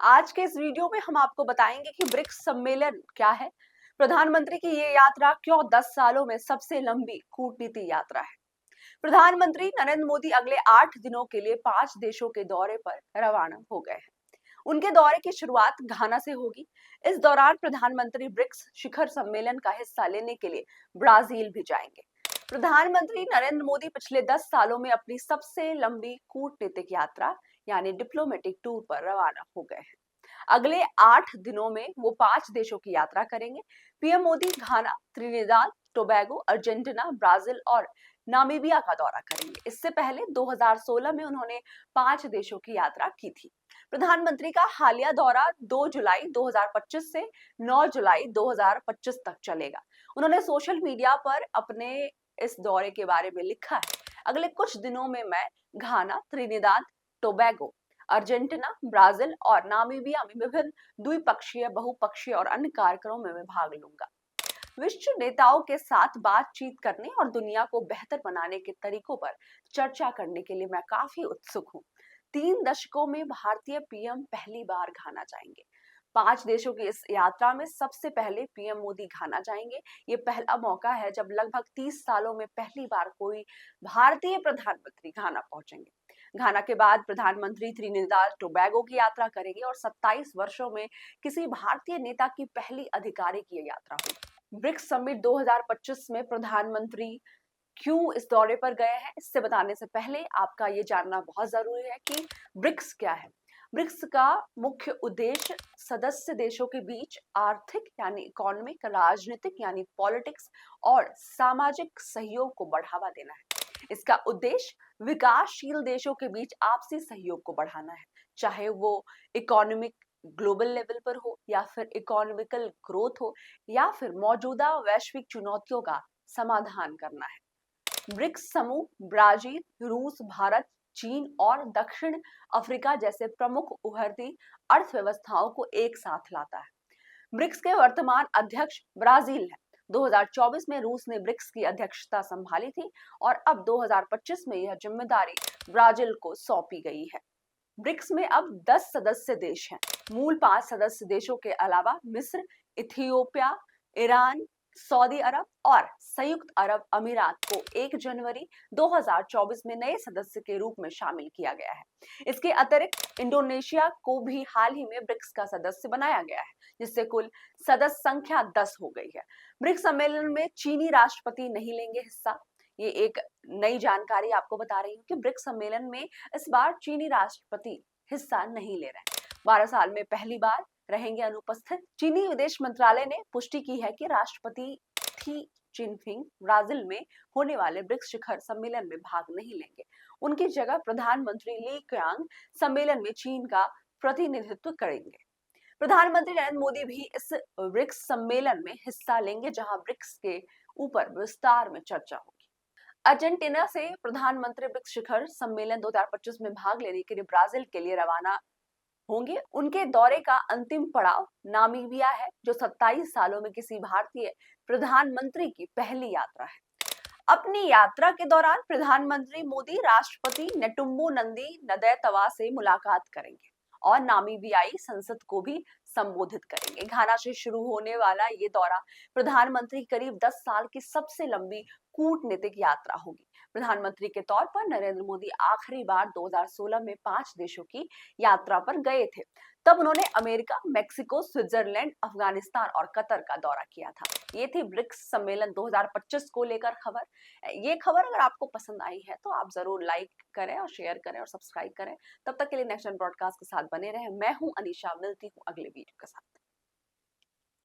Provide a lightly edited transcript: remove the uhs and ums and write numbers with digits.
आज के इस वीडियो में हम आपको बताएंगे कि ब्रिक्स सम्मेलन क्या है, प्रधानमंत्री की ये यात्रा क्यों 10 सालों में सबसे लंबी कूटनीति यात्रा है। प्रधानमंत्री नरेंद्र मोदी अगले 8 दिनों के लिए 5 देशों के दौरे पर रवाना हो गए हैं। उनके दौरे की शुरुआत घाना से होगी। इस दौरान प्रधानमंत्री ब्रिक्स शिखर सम्मेलन का हिस्सा लेने के लिए ब्राजील भी जाएंगे। प्रधानमंत्री नरेंद्र मोदी पिछले 10 सालों में अपनी सबसे लंबी कूटनीतिक यात्रा यानी डिप्लोमेटिक टूर पर रवाना हो गए हैं। अगले 8 दिनों में वो 5 देशों की यात्रा करेंगे। पीएम मोदी घाना, त्रिनिदाद टोबैगो, अर्जेंटीना, ब्राजील और नामीबिया का दौरा करेंगे। इससे पहले 2016 में उन्होंने 5 देशों की यात्रा की थी। प्रधानमंत्री का हालिया दौरा 2 जुलाई 2025 से 9 जुलाई 2025 तक चलेगा। उन्होंने सोशल मीडिया पर अपने इस दौरे के बारे में लिखा है, अगले कुछ दिनों में मैं घाना, त्रिनिदाद टोबैगो, अर्जेंटीना, ब्राजील और नामीबिया में विभिन्न द्विपक्षीय, बहुपक्षीय और अन्य कार्यक्रमों में भाग लूंगा। विश्व नेताओं के साथ बातचीत करने और दुनिया को बेहतर बनाने के तरीकों पर चर्चा करने के लिए मैं काफी उत्सुक हूँ। 3 दशकों में भारतीय पीएम पहली बार घाना जाएंगे। 5 देशों की इस यात्रा में सबसे पहले पीएम मोदी घाना जाएंगे। ये पहला मौका है जब लगभग 30 सालों में पहली बार कोई भारतीय प्रधानमंत्री घाना पहुंचेंगे। घाना के बाद प्रधानमंत्री त्रिनिदाद टोबैगो की यात्रा करेंगे और 27 वर्षों में किसी भारतीय नेता की पहली आधिकारिक ये यात्रा होगी। ब्रिक्स समिट 2025 में प्रधानमंत्री क्यों इस दौरे पर गए हैं, इससे बताने से पहले आपका ये जानना बहुत जरूरी है कि ब्रिक्स क्या है। ब्रिक्स का मुख्य उद्देश्य सदस्य देशों के बीच आर्थिक यानी इकोनॉमिक, राजनीतिक यानी पॉलिटिक्स और सामाजिक सहयोग को बढ़ावा देना है। इसका उद्देश्य विकासशील देशों के बीच आपसी सहयोग को बढ़ाना है, चाहे वो इकोनॉमिक ग्लोबल लेवल पर हो या फिर इकोनॉमिकल ग्रोथ हो या फिर मौजूदा वैश्विक चुनौतियों का समाधान करना है। ब्रिक्स समूह ब्राजील, रूस, भारत, चीन और दक्षिण अफ्रीका जैसे प्रमुख उभरती अर्थव्यवस्थाओं को एक साथ लाता है। ब्रिक्स के वर्तमान अध्यक्ष ब्राजील है। 2024 में रूस ने ब्रिक्स की अध्यक्षता संभाली थी और अब 2025 में यह जिम्मेदारी ब्राजील को सौंपी गई है। ब्रिक्स में अब 10 सदस्य देश हैं। मूल 5 सदस्य देशों के अलावा मिस्र, इथियोपिया, ईरान, सऊदी अरब और संयुक्त अरब अमीरात को 1 जनवरी 2024 में नए सदस्य के रूप में शामिल किया गया है। इसके अतिरिक्त इंडोनेशिया को भी हाल ही में ब्रिक्स का सदस्य बनाया गया है, जिससे कुल सदस्य संख्या 10 हो गई है। ब्रिक्स सम्मेलन में चीनी राष्ट्रपति नहीं लेंगे हिस्सा। ये एक नई जानकारी आपको बता रही हूँ कि ब्रिक्स सम्मेलन में इस बार चीनी राष्ट्रपति हिस्सा नहीं ले रहे हैं। 12 साल में पहली बार रहेंगे अनुपस्थित। चीनी विदेश मंत्रालय ने पुष्टि की है कि राष्ट्रपति थी चिनफिंग ब्राजील में होने वाले ब्रिक्स शिखर सम्मेलन में भाग नहीं लेंगे। उनकी जगह प्रधानमंत्री ली क्यांग सम्मेलन में चीन का प्रतिनिधित्व करेंगे। प्रधानमंत्री नरेंद्र मोदी भी इस ब्रिक्स सम्मेलन में हिस्सा लेंगे, जहां ब्रिक्स के ऊपर विस्तार में चर्चा होगी। अर्जेंटीना से प्रधानमंत्री ब्रिक्स शिखर सम्मेलन 2025 में भाग लेने के लिए ब्राजील के लिए रवाना होंगे। उनके दौरे का अंतिम पड़ाव नामीबिया है, जो 27 सालों में किसी भारतीय प्रधानमंत्री की पहली यात्रा है। अपनी यात्रा के दौरान प्रधानमंत्री मोदी राष्ट्रपति नेटुम्बो नंदी नदैतवा से मुलाकात करेंगे और नामीबियाई संसद को भी संबोधित करेंगे। घाना से शुरू होने वाला ये दौरा प्रधानमंत्री करीब 10 साल की सबसे लंबी कूटनीतिक यात्रा होगी। प्रधानमंत्री के तौर पर नरेंद्र मोदी आखिरी बार 2016 में 5 देशों की यात्रा पर गए थे। तब उन्होंने अमेरिका, मेक्सिको, स्विट्जरलैंड, अफगानिस्तान और कतर का दौरा किया था। ये थी ब्रिक्स सम्मेलन 2025 को लेकर खबर। ये खबर अगर आपको पसंद आई है तो आप जरूर लाइक करें और शेयर करें और सब्सक्राइब करें। तब तक के लिए नेक्स्ट ब्रॉडकास्ट के साथ बने रहें। मैं हूं अनीशा, मिलती हूं अगले वीडियो के साथ।